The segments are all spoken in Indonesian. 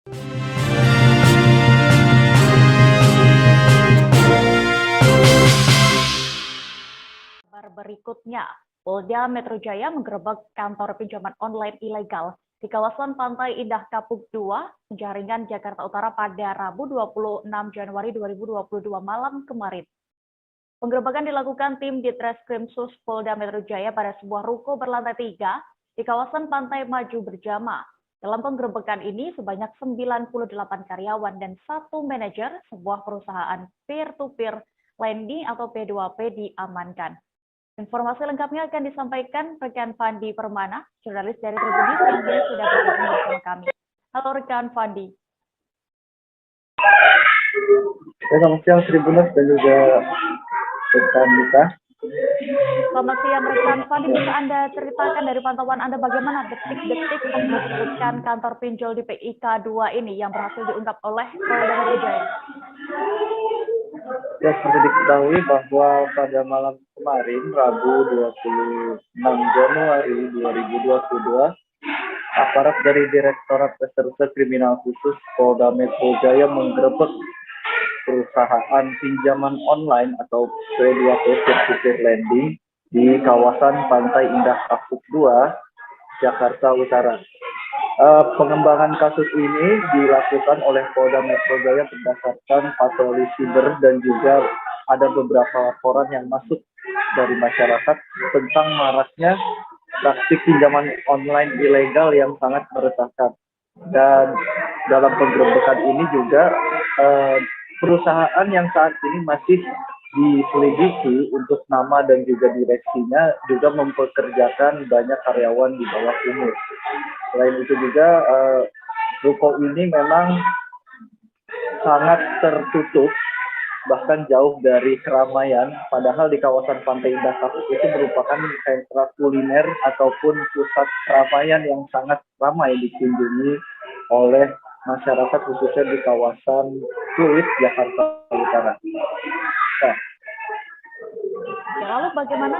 Kabar berikutnya, Polda Metro Jaya menggerebek kantor pinjaman online ilegal di kawasan Pantai Indah Kapuk 2, Penjaringan, Jakarta Utara pada Rabu 26 Januari 2022 malam kemarin. Penggerebekan dilakukan tim Ditreskrimsus Polda Metro Jaya pada sebuah ruko berlantai 3 di kawasan Pantai Maju Berjama. Dalam penggerebekan ini, sebanyak 98 karyawan dan 1 manajer sebuah perusahaan peer-to-peer lending atau P2P diamankan. Informasi lengkapnya akan disampaikan rekan Fandi Permana, jurnalis dari Tribunnews yang kini sudah bergabung bersama kami. Halo rekan Fandi. Selamat siang Tribunnews dan juga rekan Mita. Selamat siang rekan Fandi, bisa Anda ceritakan dari pantauan Anda bagaimana detik-detik penggerbekan kantor pinjol di PIK 2 ini yang berhasil diungkap oleh Polda Metro Jaya? Ya, seperti diketahui bahwa pada malam kemarin, Rabu 26 Januari 2022, aparat dari Direktorat Reserse Kriminal Khusus Polda Metro Jaya menggerebek perusahaan pinjaman online atau P2P peer-to-peer lending di kawasan Pantai Indah Kapuk 2, Jakarta Utara. Pengembangan kasus ini dilakukan oleh Polda Metro Jaya berdasarkan patroli siber dan juga ada beberapa laporan yang masuk dari masyarakat tentang maraknya praktik pinjaman online ilegal yang sangat meresahkan. Dan dalam penggerebekan ini juga perusahaan yang saat ini masih diselidiki untuk nama dan juga direksinya juga mempekerjakan banyak karyawan di bawah umur. Selain itu juga ruko ini memang sangat tertutup, bahkan jauh dari keramaian, padahal di kawasan Pantai Indah Kapuk itu merupakan sentra kuliner ataupun pusat keramaian yang sangat ramai dikunjungi oleh masyarakat khususnya di kawasan Pluit, Jakarta Utara. Nah, ya, lalu bagaimana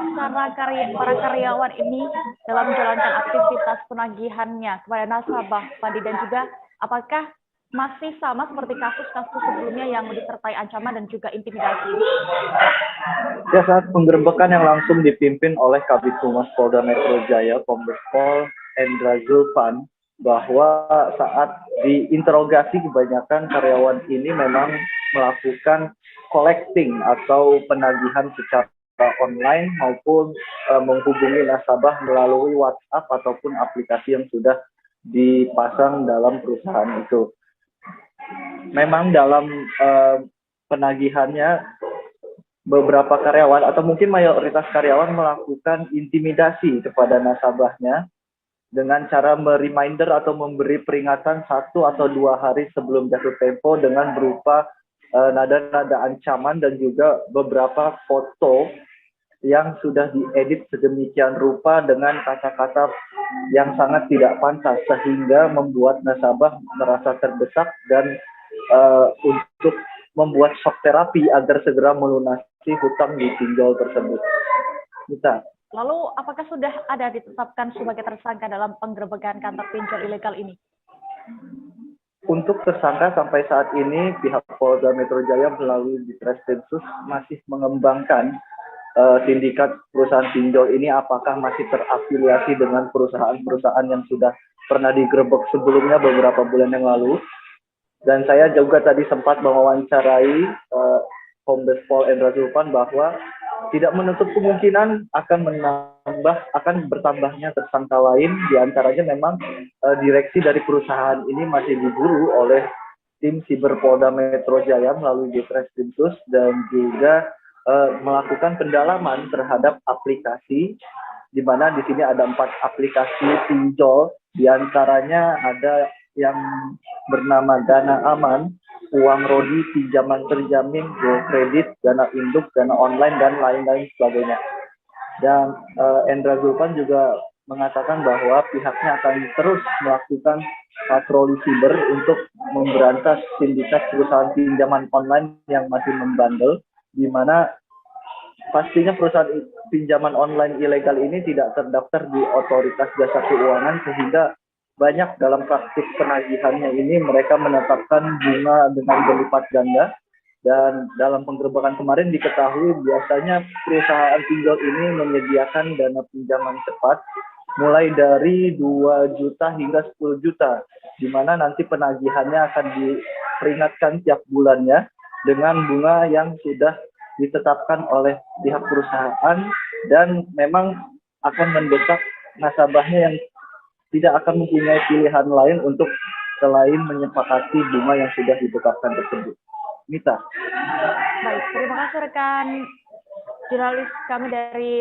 cara para karyawan ini dalam menjalankan aktivitas penagihannya kepada nasabah, Fandi, dan juga apakah masih sama seperti kasus-kasus sebelumnya yang disertai ancaman dan juga intimidasi? Ya, saat penggerebekan yang langsung dipimpin oleh Kabid Humas Polda Metro Jaya, Kombes Pol Endra Zulfan, bahwa saat diinterogasi kebanyakan karyawan ini memang melakukan collecting atau penagihan secara online maupun menghubungi nasabah melalui WhatsApp ataupun aplikasi yang sudah dipasang dalam perusahaan itu. Memang dalam penagihannya beberapa karyawan atau mungkin mayoritas karyawan melakukan intimidasi kepada nasabahnya dengan cara mereminder atau memberi peringatan 1 atau 2 hari sebelum jatuh tempo dengan berupa nada-nada ancaman dan juga beberapa foto yang sudah diedit sedemikian rupa dengan kata-kata yang sangat tidak pantas sehingga membuat nasabah merasa terdesak dan untuk membuat shock terapi agar segera melunasi hutang di pinjol tersebut. Kita. Lalu apakah sudah ada ditetapkan sebagai tersangka dalam penggerebekan kantor pinjol ilegal ini? Untuk tersangka sampai saat ini pihak Polda Metro Jaya melalui Ditreskrimsus masih mengembangkan sindikat perusahaan pinjol ini apakah masih terafiliasi dengan perusahaan-perusahaan yang sudah pernah digerebek sebelumnya beberapa bulan yang lalu. Dan saya juga tadi sempat mewawancarai Kombes Pol Endra Zulfan bahwa tidak menutup kemungkinan akan bertambahnya tersangka lain, diantaranya memang direksi dari perusahaan ini masih diburu oleh tim Siber Polda Metro Jaya melalui Ditreskrimsus dan juga melakukan pendalaman terhadap aplikasi, di mana di sini ada 4 aplikasi pinjol, diantaranya ada yang bernama Dana Aman, Uang Rodi, Pinjaman Terjamin, Go Kredit, Dana Induk, Dana Online, dan lain-lain sebagainya. Dan Endra Zulfan juga mengatakan bahwa pihaknya akan terus melakukan patroli siber untuk memberantas sindikat perusahaan pinjaman online yang masih membandel, di mana pastinya perusahaan pinjaman online ilegal ini tidak terdaftar di Otoritas Jasa Keuangan sehingga banyak dalam praktik penagihannya ini mereka menetapkan bunga dengan berlipat ganda. Dan dalam penggerebekan kemarin diketahui biasanya perusahaan pinjol ini menyediakan dana pinjaman cepat mulai dari 2 juta hingga 10 juta, di mana nanti penagihannya akan diperingatkan tiap bulannya dengan bunga yang sudah ditetapkan oleh pihak perusahaan dan memang akan mendesak nasabahnya yang tidak akan mempunyai pilihan lain untuk selain menyepakati bunga yang sudah ditetapkan tersebut. Mita. Baik, terima kasih rekan jurnalis kami dari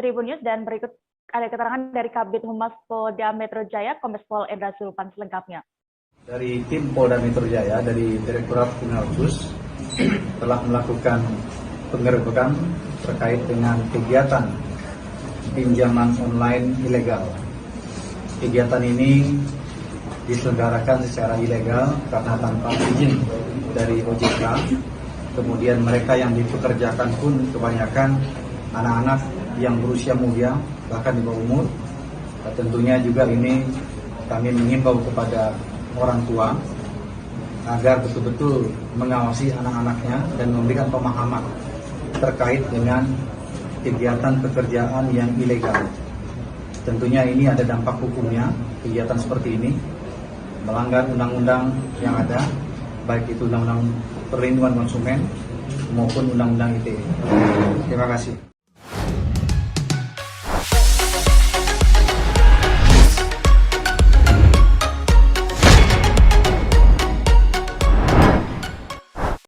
Tribun News, dan berikut ada keterangan dari Kabid Humas Polda Metro Jaya, Kombes Pol Endra Zulpan selengkapnya. Dari tim Polda Metro Jaya, dari Direktorat Kriminal Khusus, telah melakukan penggerebekan terkait dengan kegiatan pinjaman online ilegal. Kegiatan ini diselenggarakan secara ilegal karena tanpa izin dari OJK. Kemudian mereka yang dipekerjakan pun kebanyakan anak-anak yang berusia muda, bahkan di bawah umur. Tentunya juga ini kami mengimbau kepada orang tua agar betul-betul mengawasi anak-anaknya dan memberikan pemahaman terkait dengan kegiatan pekerjaan yang ilegal. Tentunya ini ada dampak hukumnya, kegiatan seperti ini melanggar undang-undang yang ada, baik itu undang-undang perlindungan konsumen maupun undang-undang ITE. Terima kasih.